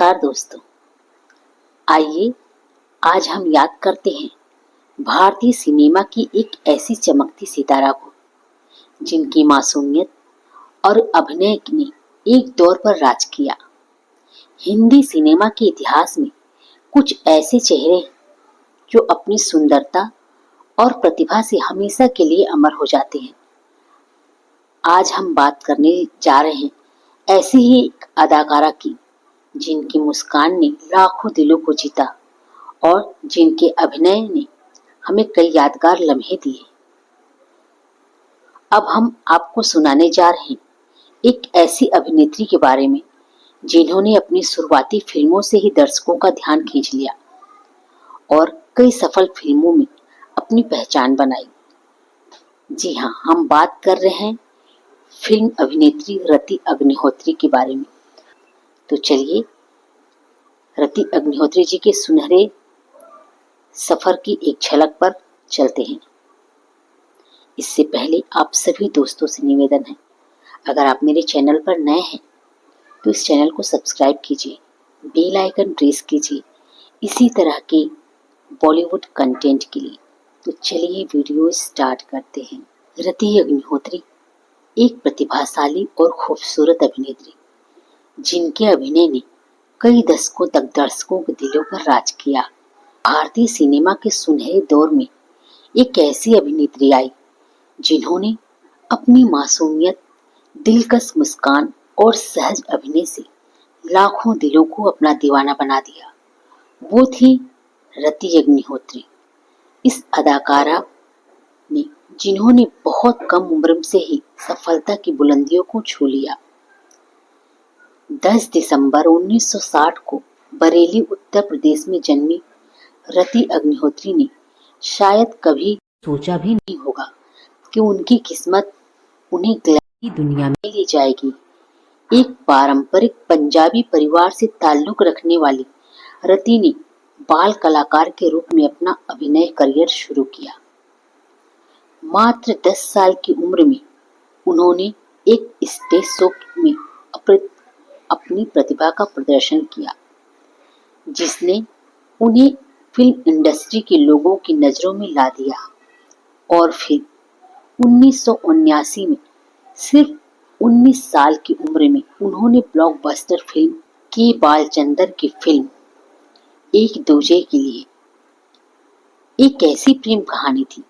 नमस्कार दोस्तों, आइए आज हम याद करते हैं भारतीय सिनेमा की एक ऐसी चमकती सितारा को जिनकी मासूमियत और अभिनय ने एक दौर पर राज किया। हिंदी सिनेमा के इतिहास में कुछ ऐसे चेहरे हैं जो अपनी सुंदरता और प्रतिभा से हमेशा के लिए अमर हो जाते हैं। आज हम बात करने जा रहे हैं ऐसी ही एक अदाकारा की जिनकी मुस्कान ने लाखों दिलों को जीता और जिनके अभिनय ने हमें कई यादगार लम्हे दिए। अब हम आपको सुनाने जा रहे हैं एक ऐसी अभिनेत्री के बारे में जिन्होंने अपनी शुरुआती फिल्मों से ही दर्शकों का ध्यान खींच लिया और कई सफल फिल्मों में अपनी पहचान बनाई। जी हाँ, हम बात कर रहे हैं फिल्म अभिनेत्री रति अग्निहोत्री के बारे में। तो चलिए रति अग्निहोत्री जी के सुनहरे सफर की एक झलक पर चलते हैं। इससे पहले आप सभी दोस्तों से निवेदन है, अगर आप मेरे चैनल पर नए हैं तो इस चैनल को सब्सक्राइब कीजिए, बेल आइकन प्रेस कीजिए इसी तरह के बॉलीवुड कंटेंट के लिए। तो चलिए वीडियो स्टार्ट करते हैं। रति अग्निहोत्री एक प्रतिभाशाली और खूबसूरत अभिनेत्री जिनके अभिनय ने कई दशकों तक दर्शकों के दिलों पर राज किया। भारतीय सिनेमा के सुनहरे दौर में एक ऐसी अभिनेत्री आई जिन्होंने अपनी मासूमियत, दिलकश मुस्कान और सहज अभिनय से लाखों दिलों को अपना दीवाना बना दिया। वो थी रति अग्निहोत्री। इस अदाकारा ने जिन्होंने बहुत कम उम्र से ही सफलता की बुलंदियों को छू लिया। 10 दिसंबर 1960 को बरेली उत्तर प्रदेश में जन्मी रति अग्निहोत्री ने शायद कभी सोचा भी नहीं होगा कि उनकी किस्मत उन्हें ग्लैमर की दुनिया में ले जाएगी। एक पारंपरिक पंजाबी परिवार से ताल्लुक रखने वाली रति ने बाल कलाकार के रूप में अपना अभिनय करियर शुरू किया। मात्र 10 साल की उम्र में उन्होंने एक स्टेज शो में अपनी प्रतिभा का प्रदर्शन किया, जिसने उन्हें फिल्म इंडस्ट्री के लोगों की नजरों में ला दिया। और फिर 1979 में सिर्फ 19 साल की उम्र में उन्होंने ब्लॉकबस्टर फिल्म के बालचंदर की फिल्म एक दूजे के लिए, एक ऐसी प्रेम कहानी थी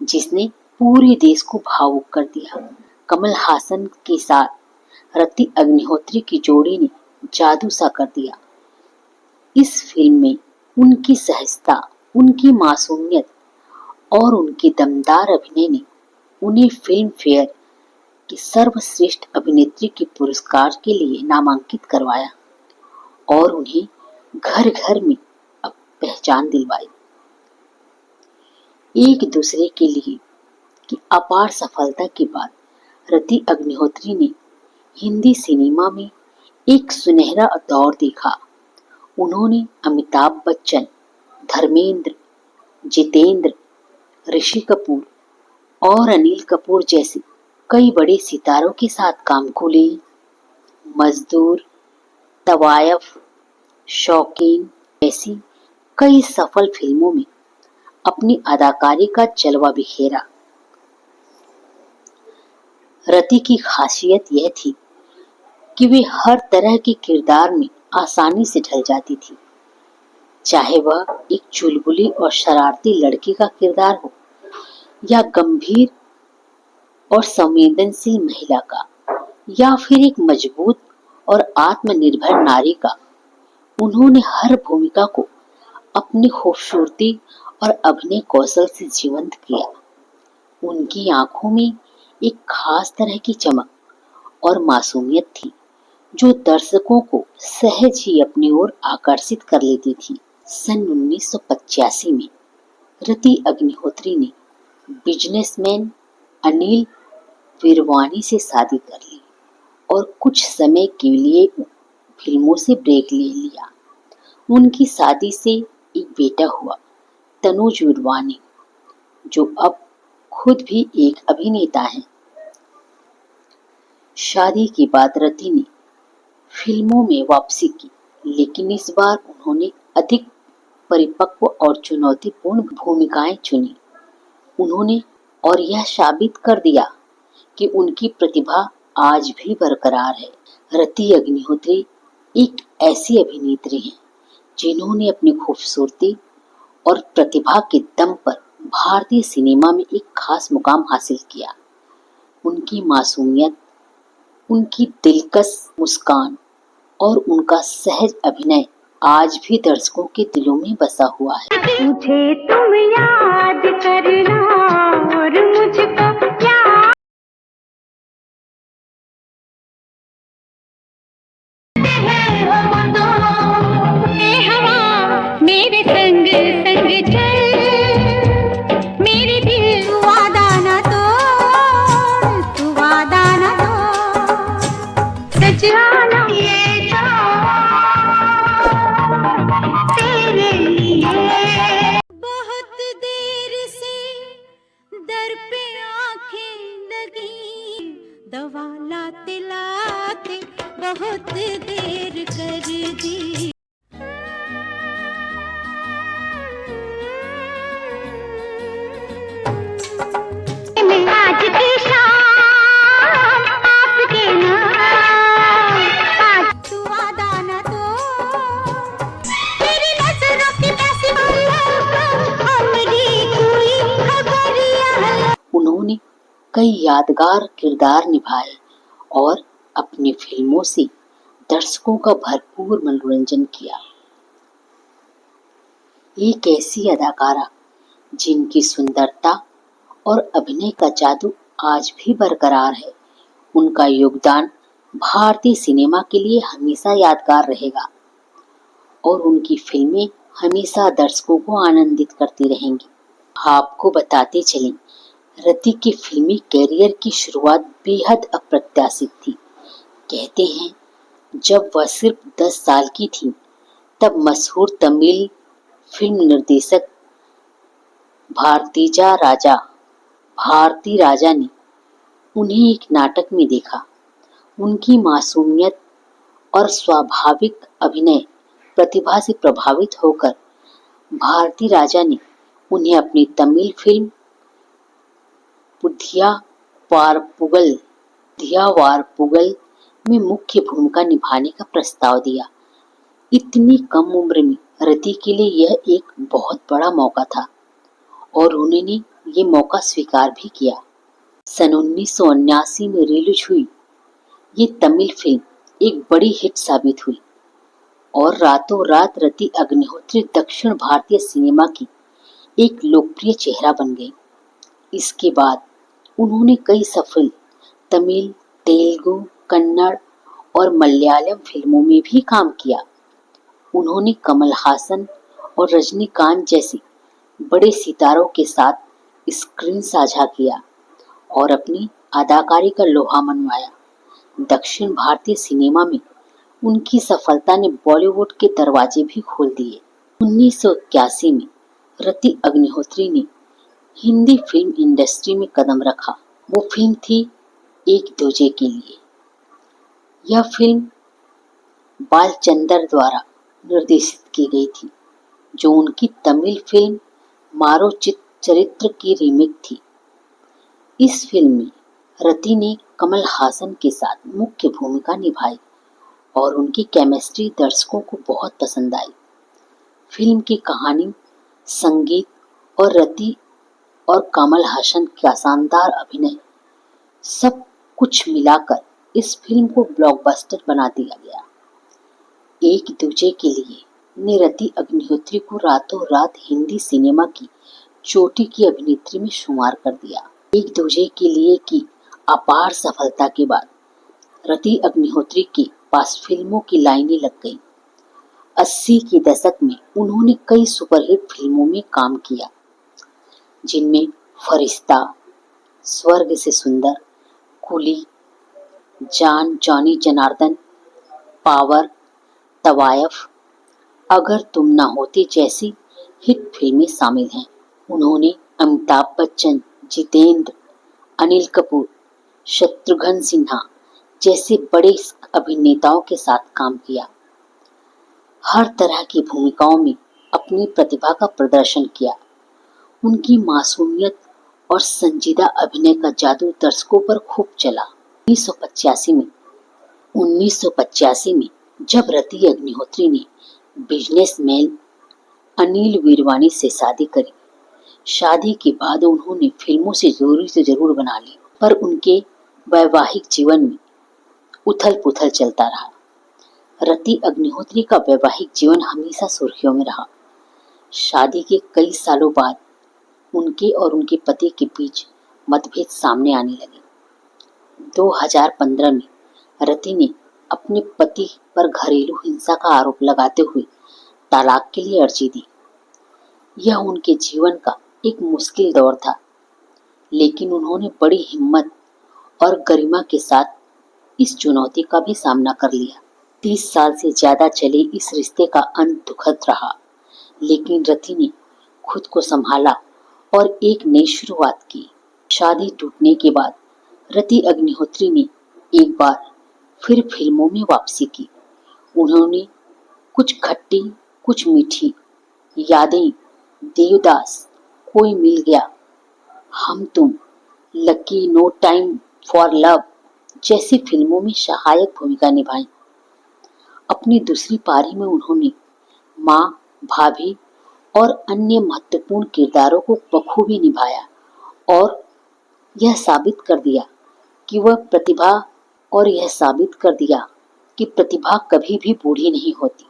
जिसने पूरे देश को भावुक कर दिया। कमल हासन के साथ रति अग्निहोत्री की जोड़ी ने जादू सा कर दिया। इस फिल्म में उनकी सहजता, उनकी मासूमियत और उनके दमदार अभिनय ने उन्हें फिल्म फेयर की सर्वश्रेष्ठ अभिनेत्री के पुरस्कार के लिए नामांकित करवाया और उन्हें घर घर में अब पहचान दिलवाई। एक दूसरे के लिए की अपार सफलता के बाद रति अग्निहोत्री ने हिंदी सिनेमा में एक सुनहरा दौर देखा। उन्होंने अमिताभ बच्चन, धर्मेंद्र, जितेंद्र, ऋषि कपूर और अनिल कपूर जैसे कई बड़े सितारों के साथ काम किया। मजदूर, तवायफ, शौकीन ऐसी कई सफल फिल्मों में अपनी अदाकारी का जलवा बिखेरा। रति की खासियत यह थी कि वे हर तरह के किरदार में आसानी से ढल जाती थी, चाहे वह एक चुलबुली और शरारती लड़की का किरदार हो या गंभीर और संवेदनशील महिला का, या फिर एक मजबूत और आत्मनिर्भर नारी का। उन्होंने हर भूमिका को अपनी खूबसूरती और अभिनय कौशल से जीवंत किया। उनकी आंखों में एक खास तरह की चमक और मासूमियत थी जो दर्शकों को सहज ही अपनी ओर आकर्षित कर लेती थी। सन 1985 में रति अग्निहोत्री ने बिजनेसमैन अनिल वीरवानी से शादी कर ली और कुछ समय के लिए फिल्मों से ब्रेक ले लिया। उनकी शादी से एक बेटा हुआ, तनुज वीरवानी, जो अब खुद भी एक अभिनेता हैं। शादी के बाद रति ने फिल्मों में वापसी की, लेकिन इस बार उन्होंने अधिक परिपक्व और चुनौतीपूर्ण भूमिकाएं चुनी। उन्होंने और यह साबित कर दिया कि उनकी प्रतिभा आज भी बरकरार है। रति अग्निहोत्री एक ऐसी अभिनेत्री हैं जिन्होंने अपनी खूबसूरती और प्रतिभा के दम पर भारतीय सिनेमा में एक खास मुकाम हासिल किया। उनकी मासूमियत, उनकी दिलकश मुस्कान और उनका सहज अभिनय आज भी दर्शकों के दिलों में बसा हुआ है। मुझे तुम याद करना और मुझको याद है वो दो ए हवा मेरे संग संग चल मेरे दिल वादा ना तू वादा ना सच आना ये तेरे लिए बहुत देर से दर पे आंखें लगी दवा लाते लाते बहुत देर कर दी। मैं आज की शाम आपके नाम आज तू वादा न तो तेरी नजरों की प्यासी हमरी कोई खबरिया। उन्होंने कई यादगार किरदार निभाए और अपनी फिल्मों से दर्शकों का भरपूर मनोरंजन किया। एक ऐसी अदाकारा जिनकी सुंदरता और अभिनय का जादू आज भी बरकरार है। उनका योगदान भारतीय सिनेमा के लिए हमेशा यादगार रहेगा और उनकी फिल्में हमेशा दर्शकों को आनंदित करती रहेंगी। आपको बताते चलें, रति के फिल्मी कैरियर की शुरुआत बेहद अप्रत्याशित थी। कहते हैं जब वह सिर्फ 10 साल की थी तब मशहूर तमिल फिल्म निर्देशक भारती राजा ने उन्हें एक नाटक में देखा। उनकी मासूमियत और स्वाभाविक अभिनय प्रतिभा से प्रभावित होकर भारती राजा ने उन्हें अपनी तमिल फिल्म पुथिया वारपुगल में मुख्य भूमिका निभाने का प्रस्ताव दिया। इतनी कम उम्र में रति के लिए यह एक बहुत बड़ा मौका था और उन्होंने ये मौका स्वीकार भी किया। सन 1979 में रिलीज हुई ये तमिल फिल्म एक बड़ी हिट साबित हुई और रातों रात रति अग्निहोत्री दक्षिण भारतीय सिनेमा की एक लोकप्रिय चेहरा बन गई। इसके बाद उन्होंने कई सफल तमिल, तेलुगु, कन्नड़ और मलयालम फिल्मों में भी काम किया। उन्होंने कमल हासन और रजनीकांत जैसे बड़े सितारों के साथ स्क्रीन साझा किया और अपनी अदाकारी का लोहा मनवाया। दक्षिण भारतीय सिनेमा में उनकी सफलता ने बॉलीवुड के दरवाजे भी खोल दिए। 1981 में रति अग्निहोत्री ने हिंदी फिल्म इंडस्ट्री में कदम रखा। वो फिल्म थी एक दूजे के लिए। यह फिल्म बालचंदर द्वारा निर्देशित की गई थी, जो उनकी तमिल फिल्म मारो चरित्र की रीमेक थी। इस फिल्म में रति ने कमल हासन के साथ मुख्य भूमिका निभाई और उनकी केमिस्ट्री दर्शकों को बहुत पसंद आई। फिल्म की कहानी, संगीत और रति और कमल हासन का शानदार अभिनय, सब कुछ मिलाकर इस फिल्म को ब्लॉकबस्टर बना दिया गया। एक दूजे के लिए ने रति अग्निहोत्री को रातों रात हिंदी सिनेमा की चोटी की अभिनेत्री में शुमार कर दिया। एक दूजे के लिए की अपार सफलता के बाद रति अग्निहोत्री के पास फिल्मों की लाइनें लग गईं। 80 के दशक में उन्होंने कई सुपरहिट फिल्मों में काम किया, जिनमें फरिश्ता, स्वर्ग से सुंदर, कुली, जॉनी जनार्दन, पावर, तवायफ, अगर तुम ना होते जैसी हिट फिल्में शामिल हैं। उन्होंने अमिताभ बच्चन, जितेंद्र, अनिल कपूर, शत्रुघ्न सिन्हा जैसे बड़े अभिनेताओं के साथ काम किया। हर तरह की भूमिकाओं में अपनी प्रतिभा का प्रदर्शन किया। उनकी मासूमियत और संजीदा अभिनय का जादू दर्शकों पर खूब चला। 1985 में जब रति अग्निहोत्री ने बिजनेसमैन अनिल वीरवानी से शादी करी, शादी के बाद उन्होंने फिल्मों से दूरी तो जरूर बना ली, पर उनके वैवाहिक जीवन में उथल पुथल चलता रहा। रति अग्निहोत्री का वैवाहिक जीवन हमेशा सुर्खियों में रहा। शादी के कई सालों बाद उनके और उनके पति के बीच मतभेद सामने आने लगे। 2015 में रति ने अपने पति पर घरेलू हिंसा का आरोप लगाते हुए तलाक के लिए अर्जी दी। यह उनके जीवन का एक मुश्किल दौर था, लेकिन उन्होंने बड़ी हिम्मत और गरिमा के साथ इस चुनौती का भी सामना कर लिया। 30 साल से ज्यादा चले इस रिश्ते का अंत दुखद रहा, लेकिन रति ने खुद को संभाला और एक नई शुरुआत की। शादी टूटने के बाद रति अग्निहोत्री ने एक बार फिर फिल्मों में वापसी की। उन्होंने कुछ खट्टी कुछ मीठी, यादें, देवदास, कोई मिल गया, Hum Tum, lucky, no time for love जैसी फिल्मों में सहायक भूमिका निभाई। अपनी दूसरी पारी में उन्होंने माँ, भाभी और अन्य महत्वपूर्ण किरदारों को बखूबी निभाया और यह साबित कर दिया कि प्रतिभा कभी भी बूढ़ी नहीं होती।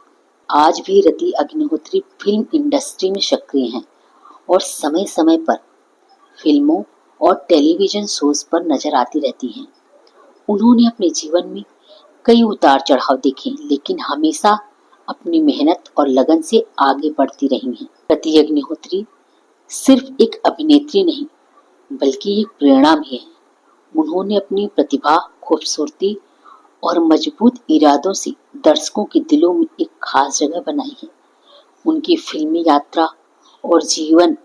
आज भी रति अग्निहोत्री फिल्म इंडस्ट्री में सक्रिय हैं और समय समय पर फिल्मों और टेलीविजन शोज पर नजर आती रहती हैं। उन्होंने अपने जीवन में कई उतार चढ़ाव देखे, लेकिन हमेशा अपनी मेहनत और लगन से आगे बढ़ती रही हैं। रति अग्निहोत्री सिर्फ एक अभिनेत्री नहीं, बल्कि एक प्रेरणा भी है। उन्होंने अपनी प्रतिभा, खूबसूरती और मजबूत इरादों से दर्शकों के दिलों में एक खास जगह बनाई है। उनकी फिल्मी यात्रा और जीवन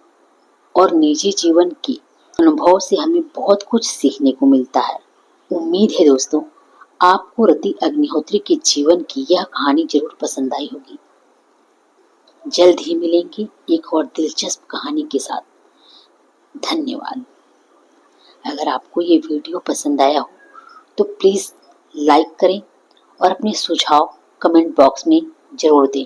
और निजी जीवन के अनुभव से हमें बहुत कुछ सीखने को मिलता है। उम्मीद है दोस्तों, आपको रति अग्निहोत्री के जीवन की यह कहानी जरूर पसंद आई होगी। जल्द ही मिलेंगे एक और दिलचस्प कहानी के साथ। धन्यवाद। अगर आपको ये वीडियो पसंद आया हो तो प्लीज लाइक करें और अपने सुझाव कमेंट बॉक्स में जरूर दें।